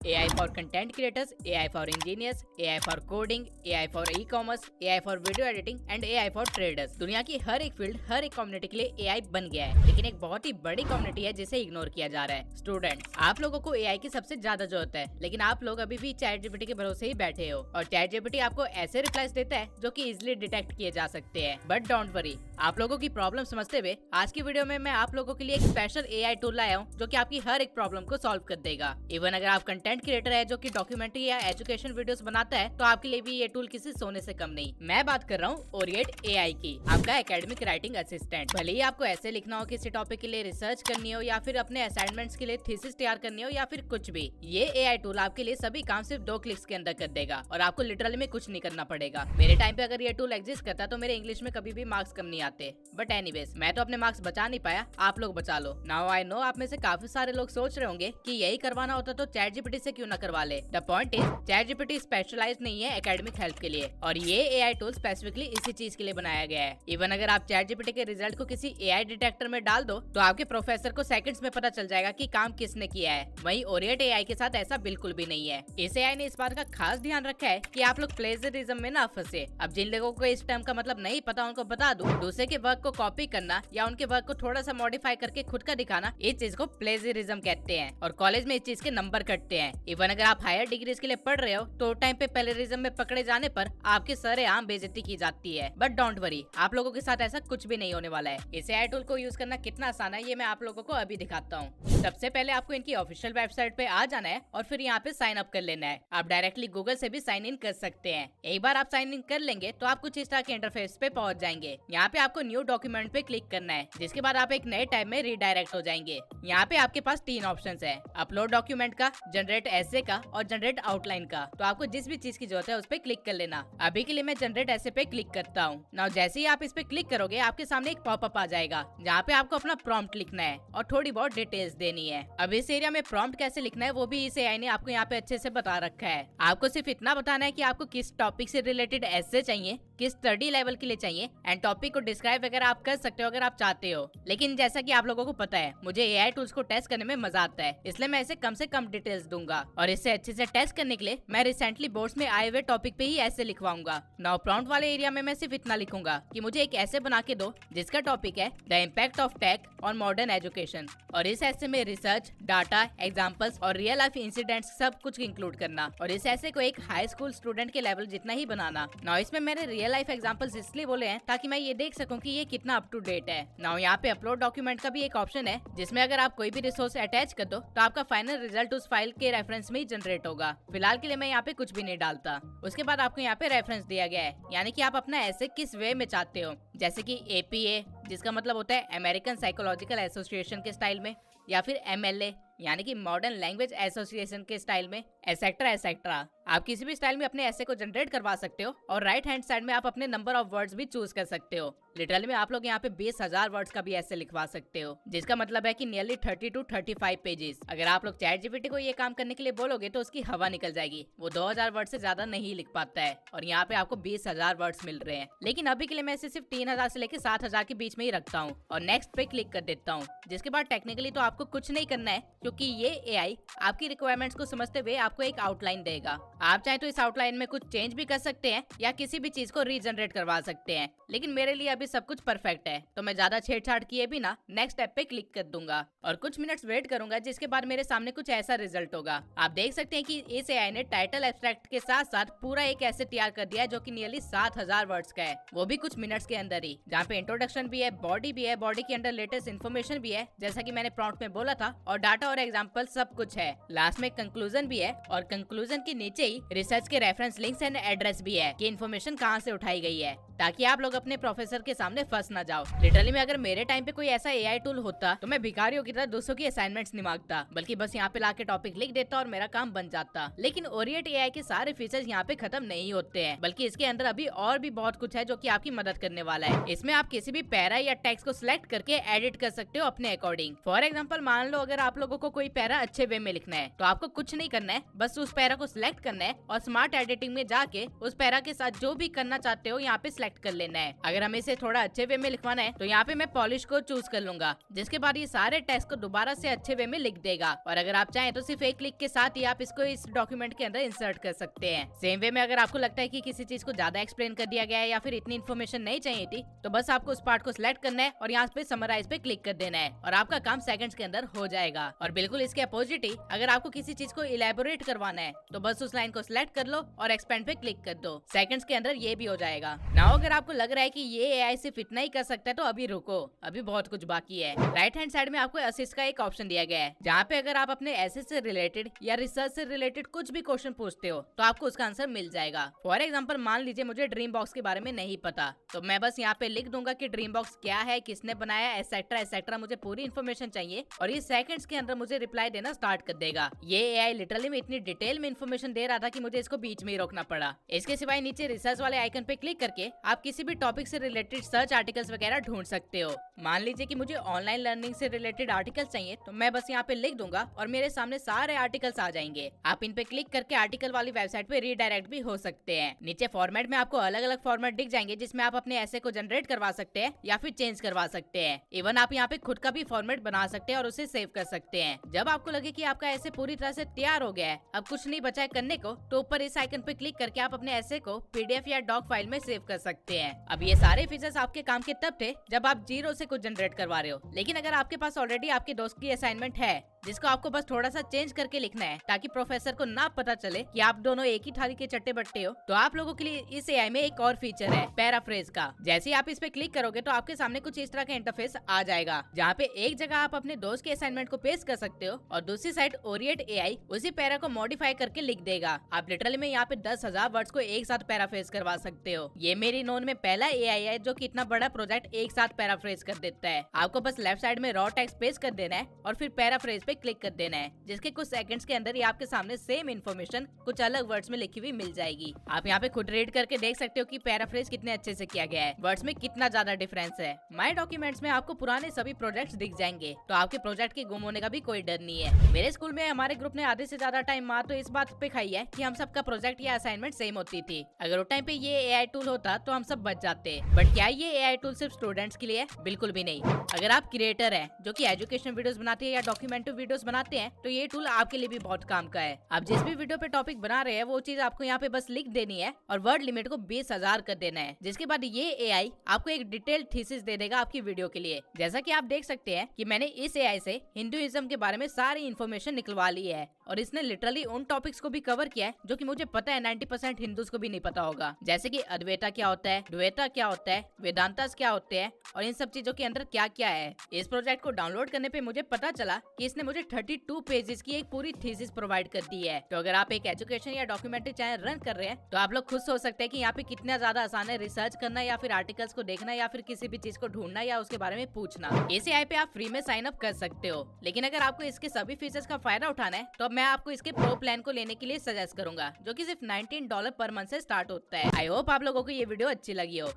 AI for content creators, AI for engineers, AI for coding, AI for e-commerce, AI for video editing and AI for traders। दुनिया की हर एक field, हर एक community के लिए AI बन गया है, लेकिन एक बहुत ही बड़ी कम्युनिटी है जिसे इग्नोर किया जा रहा है। स्टूडेंट्स, आप लोगों को AI की सबसे ज्यादा जरूरत है, लेकिन आप लोग अभी भी ChatGPT के भरोसे ही बैठे हो और ChatGPT आपको ऐसे रिप्लाईज देता है जो कि इजिली डिटेक्ट किए जा सकते हैं। बट डोंट वरी, आप लोगों की प्रॉब्लम समझते हुए आज की वीडियो में मैं आप लोगों के लिए एक स्पेशल AI टूल लाया हूँ जो कि आपकी हर एक प्रॉब्लम को सॉल्व कर देगा। इवन अगर आप कंटेंट क्रिएटर है जो कि डॉक्यूमेंट्री या एजुकेशन वीडियोस बनाता है तो आपके लिए भी ये टूल किसी सोने से कम नहीं। मैं बात कर रहा हूँ ओरिएट AI की, आपका एकेडमिक राइटिंग असिस्टेंट। भले ही आपको ऐसे लिखना हो, किसी टॉपिक के लिए रिसर्च करनी हो या फिर अपने असाइनमेंट्स के लिए थीसिस तैयार करनी हो या फिर कुछ भी, ये AI टूल आपके लिए सभी काम सिर्फ 2 क्लिक्स के अंदर कर देगा और आपको लिटरली में कुछ नहीं करना पड़ेगा। मेरे टाइम पे अगर ये टूल एग्जिस्ट करता तो मेरे इंग्लिश में कभी भी मार्क्स कम नहीं आते। बट एनीवेज, मैं तो अपने मार्क्स बचा नहीं पाया, आप लोग बचा लो। नाउ आई नो आप में से काफी सारे लोग सोच रहे होंगे कि यही करवाना होता तो ChatGPT से क्यों ना करवा ले। The point is ChatGPT specialised नहीं है एकेडमिक हेल्प के लिए और ये AI टूल स्पेसिफिकली इसी चीज के लिए बनाया गया है। इवन अगर आप ChatGPT के रिजल्ट को किसी AI डिटेक्टर में डाल दो तो आपके प्रोफेसर को सेकंड्स में पता चल जाएगा कि काम किसने किया है। वहीं ओरिएट AI के साथ ऐसा बिल्कुल भी नहीं है। इस AI ने इस बात का खास ध्यान रखा है कि आप लोग प्लेजरिज्म में ना फंसे। अब जिन लोगों को इस टर्म का मतलब नहीं पता उनको बता दूं, दूसरे के वर्क को कॉपी करना या उनके वर्क को थोड़ा सा मॉडिफाई करके खुद का दिखाना, इस चीज को प्लेजरिज्म कहते हैं और कॉलेज में इस चीज के नंबर कटते हैं। इवन अगर आप हायर डिग्रीज के लिए पढ़ रहे हो तो टाइम पे प्लेजरिज्म में पकड़े जाने पर आपके सरेआम बेइज्जती की जाती है। बट डोंट वरी, आप लोगों के साथ ऐसा कुछ भी नहीं होने वाला है। इस AI टूल को यूज करना कितना आसान है ये मैं आप लोगों को अभी दिखाता हूँ। सबसे पहले आपको इनकी ऑफिशियल वेबसाइट पे आ जाना है और फिर यहाँ पे साइन अप कर लेना है। आप डायरेक्टली गूगल से भी साइन इन कर सकते हैं। एक बार आप साइन इन कर लेंगे तो आप कुछ इस तरह के इंटरफेस पे पहुंच जाएंगे। यहाँ पे आपको न्यू डॉक्यूमेंट पे क्लिक करना है, जिसके बाद आप एक नए टैब में रीडायरेक्ट हो जाएंगे। यहाँ पे आपके पास 3 ऑप्शंस है, अपलोड डॉक्यूमेंट का, जनरेट एसे का और जनरेट आउटलाइन का। तो आपको जिस भी चीज की जरूरत है उस पे क्लिक कर लेना। अभी के लिए मैं जनरेट एसे पे क्लिक करता हूँ। नाउ जैसे ही आप इस पे क्लिक करोगे आपके सामने एक पॉपअप आ जाएगा जहाँ पे आपको अपना प्रॉम्प्ट लिखना है और थोड़ी बहुत डिटेल्स देनी है। अब इस एरिया में प्रॉम्प्ट कैसे लिखना है वो भी इस AI ने आपको यहाँ पे अच्छे से बता रखा है। आपको सिर्फ इतना बताना है कि आपको किस टॉपिक से रिलेटेड एसे चाहिए, किस स्टडी लेवल के लिए चाहिए एंड टॉपिक को डिस्क्राइब वगैरह आप कर सकते हो अगर आप चाहते हो। लेकिन जैसा कि आप लोगों को पता है मुझे AI टूल्स को टेस्ट करने में मजा आता है, इसलिए मैं इसे कम से कम डिटेल्स दूंगा और इसे अच्छे से टेस्ट करने के लिए मैं रिसेंटली बोर्ड्स में आए हुए टॉपिक पे ही ऐसे लिखवाऊंगा। नाउ प्रॉम्प्ट वाले एरिया में मैं सिर्फ इतना लिखूंगा कि मुझे एक ऐसे बना के दो जिसका टॉपिक है the impact of tech on modern education और इस ऐसे में रिसर्च, डाटा, एग्जाम्पल्स और रियल लाइफ इंसिडेंट्स सब कुछ इंक्लूड करना और इस ऐसे को एक हाई स्कूल स्टूडेंट के लेवल जितना ही बनाना। नाउ इसमें मैंने रियल लाइफ एग्जाम्पल्स इसलिए बोले हैं ताकि मैं ये देख सकूं कि ये कितना अप टू डेट है। नाउ यहाँ पे अपलोड डॉक्यूमेंट का भी एक ऑप्शन है जिसमें अगर आप कोई भी रिसोर्स अटैच कर दो तो आपका फाइनल रिजल्ट उस फाइल के रेफरेंस में ही जनरेट होगा। फिलहाल के लिए मैं यहाँ पे कुछ भी नहीं डालता। उसके बाद आपको यहाँ पे रेफरेंस दिया गया है, यानी कि आप अपना ऐसे किस वे में चाहते हो, जैसे कि APA जिसका मतलब होता है अमेरिकन साइकोलॉजिकल एसोसिएशन के स्टाइल में, या फिर MLA यानी कि मॉडर्न लैंग्वेज एसोसिएशन के स्टाइल में, एसेक्ट्रा एसेक्ट्रा। आप किसी भी स्टाइल में अपने ऐसे को जनरेट करवा सकते हो और राइट हैंड साइड में आप अपने नंबर ऑफ वर्ड्स भी चूज कर सकते हो। लिटरली में आप लोग यहाँ पे 20,000 वर्ड्स का भी ऐसे लिखवा सकते हो, जिसका मतलब है कि नियरली 30 to 35 पेजेस। अगर आप लोग ChatGPT को ये काम करने के लिए बोलोगे तो उसकी हवा निकल जाएगी, वो 2000 वर्ड से ज्यादा नहीं लिख पाता है और यहाँ पे आपको 20,000 वर्ड्स मिल रहे हैं। लेकिन अभी के लिए मैं इसे सिर्फ 3,000 से लेकर 7,000 के बीच में ही रखता हूँ और नेक्स्ट पे क्लिक कर देता हूँ। जिसके बाद टेक्निकली तो आपको कुछ नहीं करना है क्योंकि ये AI आपकी रिक्वायरमेंट्स को समझते हुए आपको एक आउटलाइन देगा। आप चाहे तो इस आउटलाइन में कुछ चेंज भी कर सकते हैं या किसी भी चीज को रीजनरेट करवा सकते हैं, लेकिन मेरे लिए अभी सब कुछ परफेक्ट है तो मैं ज्यादा छेड़छाड़ किए बिना नेक्स्ट स्टेप पे क्लिक कर दूंगा और कुछ मिनट्स वेट करूंगा, जिसके बाद मेरे सामने कुछ ऐसा रिजल्ट होगा। आप देख सकते हैं कि इस AI ने टाइटल एब्स्ट्रैक्ट के साथ साथ पूरा एक ऐसे तैयार कर दिया है जो कि नियरली 7,000 वर्ड्स का है, वो भी कुछ मिनट्स के अंदर ही, जहाँ पे इंट्रोडक्शन भी है, बॉडी भी है, बॉडी के अंदर लेटेस्ट इन्फॉर्मेशन भी है जैसा कि मैंने प्रॉम्प्ट में बोला था, और डाटा और एग्जाम्पल सब कुछ है। लास्ट में कंक्लूजन भी है और कंक्लूजन के नीचे ही रिसर्च के रेफरेंस लिंक्स एंड एड्रेस भी है कि इन्फॉर्मेशन कहाँ से उठाई गई है, ताकि आप लोग अपने प्रोफेसर के सामने फंस ना जाओ। लिटरली में अगर मेरे टाइम पे कोई ऐसा AI टूल होता तो मैं भिखारियों की तरह दूसरों की असाइनमेंट्स नहीं मांगता, बल्कि बस यहाँ पे लाके टॉपिक लिख देता और मेरा काम बन जाता। लेकिन ओरिएट AI के सारे फीचर्स यहाँ पे खत्म नहीं होते हैं, बल्कि इसके अंदर अभी और भी बहुत कुछ है जो कि आपकी मदद करने वाला है। इसमें आप किसी भी पैरा या टेक्स्ट को सिलेक्ट करके एडिट कर सकते हो अपने अकॉर्डिंग। फॉर एग्जाम्पल मान लो अगर आप लोगों को कोई पैरा अच्छे वे में लिखना है तो आपको कुछ नहीं करना है, बस उस पैरा को सिलेक्ट करना है और स्मार्ट एडिटिंग में जाके उस पैरा के साथ जो भी करना चाहते हो यहाँ पे सिलेक्ट सेलेक्ट कर लेना है। अगर हमें इसे थोड़ा अच्छे वे में लिखवाना है तो यहाँ पे मैं पॉलिश को चूज कर लूंगा, जिसके बाद ये सारे टेक्स्ट को दोबारा से अच्छे वे में लिख देगा। और अगर आप चाहें तो सिर्फ एक क्लिक के साथ ही आप इसको इस डॉक्यूमेंट के अंदर इंसर्ट कर सकते हैं। सेम वे में अगर आपको लगता है कि किसी चीज को ज्यादा एक्सप्लेन कर दिया गया है या फिर इतनी इन्फॉर्मेशन नहीं चाहिए थी, तो बस आपको उस पार्ट को सिलेक्ट करना है और यहाँ पे समराइज पे क्लिक कर देना है और आपका काम सेकंड्स के अंदर हो जाएगा। और बिल्कुल इसके अपोजिट ही अगर आपको किसी चीज को इलेबोरेट करवाना है तो बस उस लाइन को सिलेक्ट कर लो और एक्सपेंड पे क्लिक कर दो, सेकंड्स के अंदर ये भी हो जाएगा। नाउ अगर आपको लग रहा है कि ये एआई सिर्फ इतना ही कर सकता है तो अभी रुको, अभी बहुत कुछ बाकी है। राइट हैंड साइड में आपको असिस्ट का एक ऑप्शन दिया गया है, जहाँ पे अगर आप अपने एसे से रिलेटेड या रिसर्च से रिलेटेड कुछ भी क्वेश्चन पूछते हो तो आपको उसका आंसर मिल जाएगा। फॉर एग्जाम्पल मान लीजिए मुझे ड्रीम बॉक्स के बारे में नहीं पता, तो मैं बस यहाँ पे लिख दूंगा कि ड्रीम बॉक्स क्या है, किसने बनाया, एसेट्रा एसेट्रा, मुझे पूरी इन्फॉर्मेशन चाहिए और ये सेकंड्स के अंदर मुझे रिप्लाई देना स्टार्ट कर देगा। ये एआई लिटरली में इतनी डिटेल में इन्फॉर्मेशन दे रहा था कि मुझे इसको बीच में ही रोकना पड़ा। इसके सिवाय नीचे रिसर्च वाले आइकन पे क्लिक करके आप किसी भी टॉपिक से रिलेटेड सर्च आर्टिकल्स वगैरह ढूंढ सकते हो। मान लीजिए कि मुझे ऑनलाइन लर्निंग से रिलेटेड आर्टिकल्स चाहिए, तो मैं बस यहाँ पे लिख दूंगा और मेरे सामने सारे आर्टिकल्स आ जाएंगे। आप इन पे क्लिक करके आर्टिकल वाली वेबसाइट पे रीडायरेक्ट भी हो सकते हैं। नीचे फॉर्मेट में आपको अलग अलग फॉर्मेट दिख जाएंगे जिसमें आप अपने ऐसे को जनरेट करवा सकते हैं या फिर चेंज करवा सकते हैं। इवन आप यहाँ पे खुद का भी फॉर्मेट बना सकते हैं और उसे सेव कर सकते हैं। जब आपको लगे कि आपका ऐसे पूरी तरह से तैयार हो गया है, अब कुछ नहीं बचा है करने को, तो ऊपर इस आइकन पे क्लिक करके आप अपने ऐसे को पीडीएफ या डॉक फाइल में सेव कर सकते हैं। अब ये सारे फीचर्स आपके काम के तब थे जब आप जीरो से कुछ जनरेट करवा रहे हो, लेकिन अगर आपके पास ऑलरेडी आपके दोस्त की असाइनमेंट है जिसको आपको बस थोड़ा सा चेंज करके लिखना है ताकि प्रोफेसर को ना पता चले कि आप दोनों एक ही थाली के चट्टे बट्टे हो, तो आप लोगों के लिए इस एआई में एक और फीचर है पैराफ्रेज का। जैसे ही आप इस पे क्लिक करोगे तो आपके सामने कुछ इस तरह का इंटरफेस आ जाएगा, जहाँ पे एक जगह आप अपने दोस्त के असाइनमेंट को पेस्ट कर सकते हो और दूसरी साइड ओरिएंट एआई उसी पैरा को मॉडिफाई करके लिख देगा। आप लिटरली में यहाँ पे 10,000 वर्ड्स को एक साथ पैराफ्रेज करवा सकते हो। ये मेरी नोन में पहला एआई है जो कि इतना बड़ा प्रोजेक्ट एक साथ पैराफ्रेज कर देता है। आपको बस लेफ्ट साइड में रॉ टेक्स्ट पेस्ट कर देना है और फिर पैराफ्रेज पे क्लिक कर देना है, जिसके कुछ सेकंड्स के अंदर ही आपके सामने सेम इन्फॉर्मेशन कुछ अलग वर्ड्स में लिखी हुई मिल जाएगी। आप यहाँ पे खुद रीड करके देख सकते हो कि पैराफ्रेज कितने अच्छे से किया गया है, वर्ड्स में कितना ज्यादा डिफरेंस है। माय डॉक्यूमेंट्स में आपको पुराने सभी प्रोजेक्ट्स दिख जाएंगे, तो आपके प्रोजेक्ट के गुम होने का भी कोई डर नहीं है। मेरे स्कूल में हमारे ग्रुप ने आधे से ज्यादा टाइम मार तो इस बात पे खाई है कि हम सबका प्रोजेक्ट या असाइनमेंट सेम होती थी। अगर उस टाइम पे ये एआई टूल होता तो हम सब बच जाते। बट क्या ये एआई टूल सिर्फ स्टूडेंट्स के लिए है? बिल्कुल भी नहीं। अगर आप क्रिएटर हैं जो कि एजुकेशनल वीडियोस बनाते हैं या डॉक्यूमेंट्री वीडियोस बनाते हैं, तो ये टूल आपके लिए भी बहुत काम का है। आप जिस भी वीडियो पे टॉपिक बना रहे हैं वो चीज आपको यहाँ पे बस लिख देनी है और वर्ड लिमिट को 20,000 कर देना है, जिसके बाद ये एआई आपको एक डिटेल्ड थीसिस दे देगा आपकी वीडियो के लिए। जैसा कि आप देख सकते हैं कि मैंने इस एआई से हिंदुइज्म के बारे में सारी इन्फॉर्मेशन निकलवा ली है और इसने लिटरली उन टॉपिक्स को भी कवर किया है जो कि मुझे पता है 90% हिंदूज को भी नहीं पता होगा, जैसे कि अद्वैता क्या होता है, द्वैता क्या होता है, वेदांतास क्या होते हैं और इन सब चीजों के अंदर क्या क्या है। इस प्रोजेक्ट को डाउनलोड करने पे मुझे पता चला कि इसने मुझे 32 पेजेस की एक पूरी थीसिस प्रोवाइड कर दी है। तो अगर आप एक एजुकेशन या डॉक्यूमेंट्री चैनल रन कर रहे हैं तो आप लोग खुद सोच सकते हैं कि यहाँ पे कितना ज्यादा आसान है रिसर्च करना या फिर आर्टिकल्स को देखना या फिर किसी भी चीज को ढूंढना या उसके बारे में पूछना। इस एआई पे आप फ्री में साइन अप कर सकते हो, लेकिन अगर आपको इसके सभी फीचर्स का फायदा उठाना है तो मैं आपको इसके प्रो प्लान को लेने के लिए सजेस्ट करूंगा, जो कि सिर्फ $19 पर मंथ से स्टार्ट होता है। आई होप आप लोगों को ये वीडियो अच्छी लगी हो।